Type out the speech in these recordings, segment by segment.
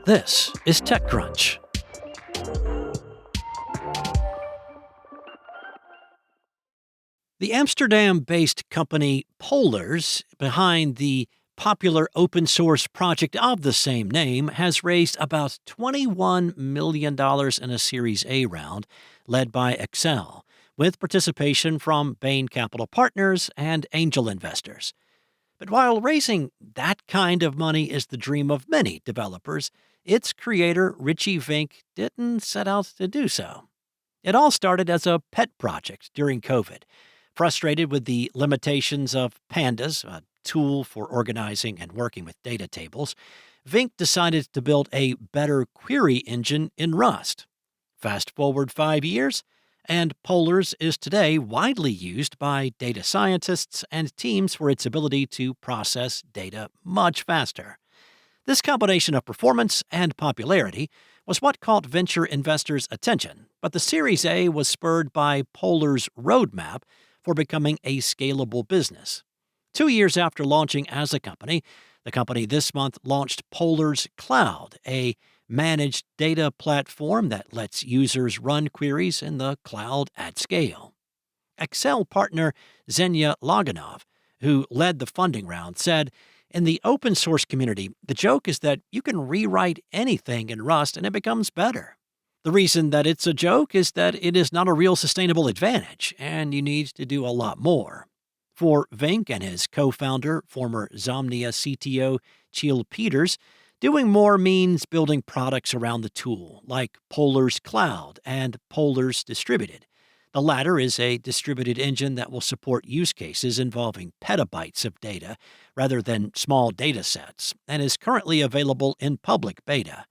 This is TechCrunch. The Amsterdam-based company Polars, behind the popular open-source project of the same name, has raised about $21 million in a Series A round, led by Accel, with participation from Bain Capital Partners and angel investors. But while raising that kind of money is the dream of many developers, its creator, Ritchie Vink, didn't set out to do so. It all started as a pet project during COVID. Frustrated with the limitations of Pandas, a tool for organizing and working with data tables, Vink decided to build a better query engine in Rust. Fast forward 5 years, and Polars is today widely used by data scientists and teams for its ability to process data much faster. This combination of performance and popularity was what caught venture investors' attention, but the Series A was spurred by Polars' roadmap for becoming a scalable business. 2 years after launching as a company, the company this month launched Polars Cloud, a managed data platform that lets users run queries in the cloud at scale. Accel partner Xenia Loganov, who led the funding round, said, "In the open source community, the joke is that you can rewrite anything in Rust and it becomes better. The reason that it's a joke is that it is not a real sustainable advantage, and you need to do a lot more." For Vink and his co-founder, former Zomnia CTO Chiel Peters, doing more means building products around the tool, like Polars Cloud and Polars Distributed. The latter is a distributed engine that will support use cases involving petabytes of data rather than small data sets, and is currently available in public beta.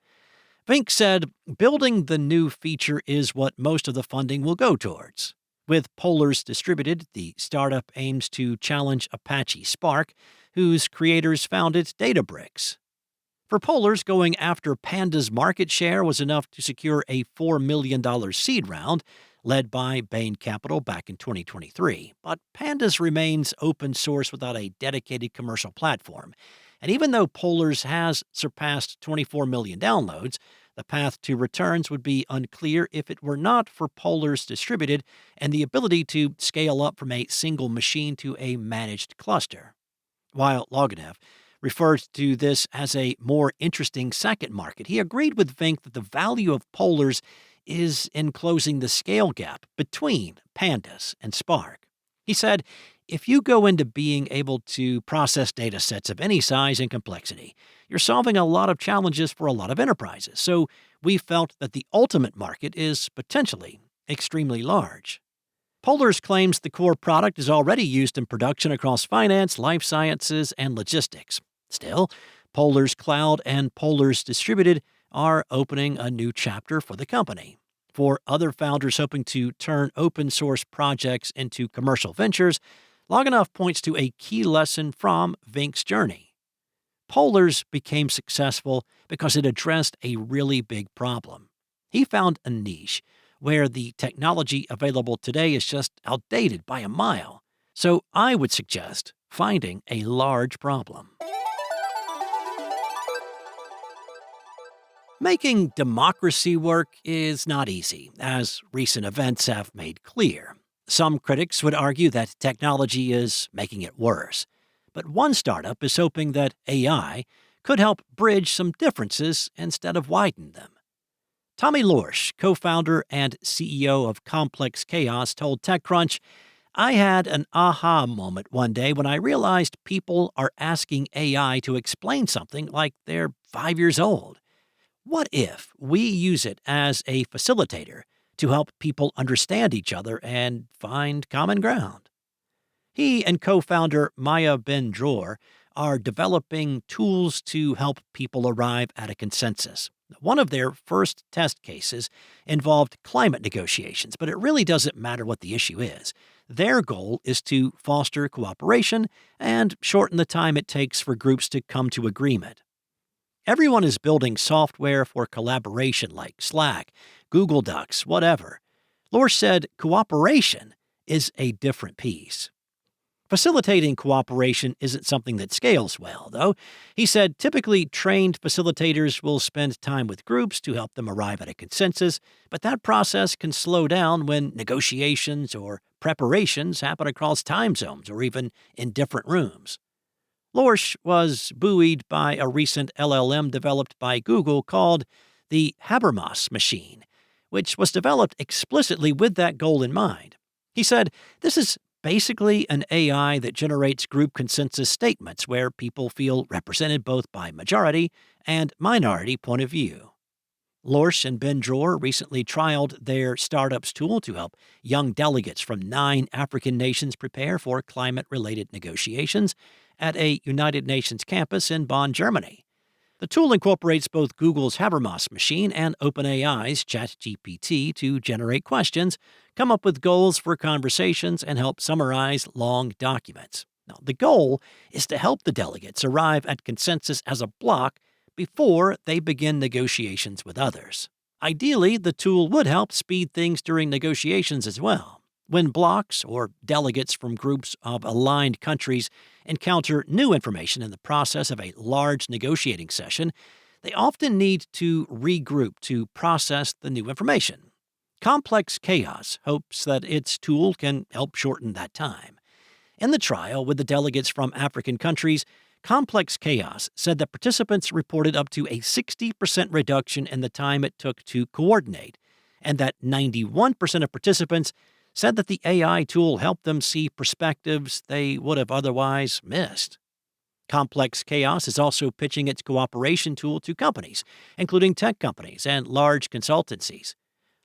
Vink said, "Building the new feature is what most of the funding will go towards." With Polars Distributed, the startup aims to challenge Apache Spark, whose creators founded Databricks. For Polars, going after Panda's market share was enough to secure a $4 million seed round, led by Bain Capital back in 2023. But Pandas remains open source without a dedicated commercial platform. And even though Polars has surpassed 24 million downloads, the path to returns would be unclear if it were not for Polars Distributed and the ability to scale up from a single machine to a managed cluster. While Loganov referred to this as a more interesting second market, he agreed with Vink that the value of Polars is in closing the scale gap between Pandas and Spark. He said, "If you go into being able to process data sets of any size and complexity, you're solving a lot of challenges for a lot of enterprises. So we felt that the ultimate market is potentially extremely large." Polars claims the core product is already used in production across finance, life sciences, and logistics. Still, Polars Cloud and Polars Distributed are opening a new chapter for the company. For other founders hoping to turn open source projects into commercial ventures, Loganov points to a key lesson from Vink's journey. Polars became successful because it addressed a really big problem. He found a niche where the technology available today is just outdated by a mile. So I would suggest finding a large problem. Making democracy work is not easy, as recent events have made clear. Some critics would argue that technology is making it worse. But one startup is hoping that AI could help bridge some differences instead of widen them. Tommy Lorsch, co-founder and CEO of ComplexChaos, told TechCrunch, "I had an aha moment one day when I realized people are asking AI to explain something like they're 5 years old. What if we use it as a facilitator to help people understand each other and find common ground?" He and co-founder Maya Ben-Dror are developing tools to help people arrive at a consensus. One of their first test cases involved climate negotiations, but it really doesn't matter what the issue is. Their goal is to foster cooperation and shorten the time it takes for groups to come to agreement. Everyone is building software for collaboration like Slack, Google Docs, whatever. Lorsch said cooperation is a different piece. Facilitating cooperation isn't something that scales well, though. He said typically trained facilitators will spend time with groups to help them arrive at a consensus, but that process can slow down when negotiations or preparations happen across time zones or even in different rooms. Lorsch was buoyed by a recent LLM developed by Google called the Habermas machine, which was developed explicitly with that goal in mind. He said, "This is basically an AI that generates group consensus statements where people feel represented both by majority and minority point of view." Lorsch and Ben Dror recently trialed their startups tool to help young delegates from 9 African nations prepare for climate-related negotiations at a United Nations campus in Bonn, Germany. The tool incorporates both Google's Habermas machine and OpenAI's ChatGPT to generate questions, come up with goals for conversations, and help summarize long documents. Now, the goal is to help the delegates arrive at consensus as a block before they begin negotiations with others. Ideally, the tool would help speed things during negotiations as well. When blocks or delegates from groups of aligned countries encounter new information in the process of a large negotiating session, they often need to regroup to process the new information. ComplexChaos hopes that its tool can help shorten that time. In the trial with the delegates from African countries, ComplexChaos said that participants reported up to a 60% reduction in the time it took to coordinate, and that 91% of participants said that the AI tool helped them see perspectives they would have otherwise missed. ComplexChaos is also pitching its cooperation tool to companies, including tech companies and large consultancies.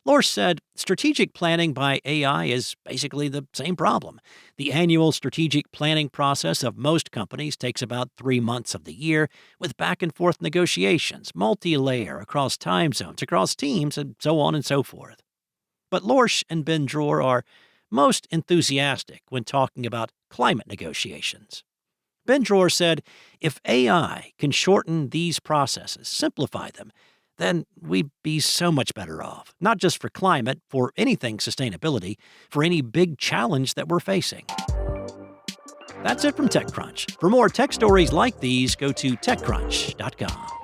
Lorsch said, "Strategic planning by AI is basically the same problem. The annual strategic planning process of most companies takes about 3 months of the year, with back-and-forth negotiations, multi-layer, across time zones, across teams, and so on and so forth." But Lorsch and Ben Dror are most enthusiastic when talking about climate negotiations. Ben Dror said, "If AI can shorten these processes, simplify them, then we'd be so much better off, not just for climate, for anything sustainability, for any big challenge that we're facing." That's it from TechCrunch. For more tech stories like these, go to TechCrunch.com.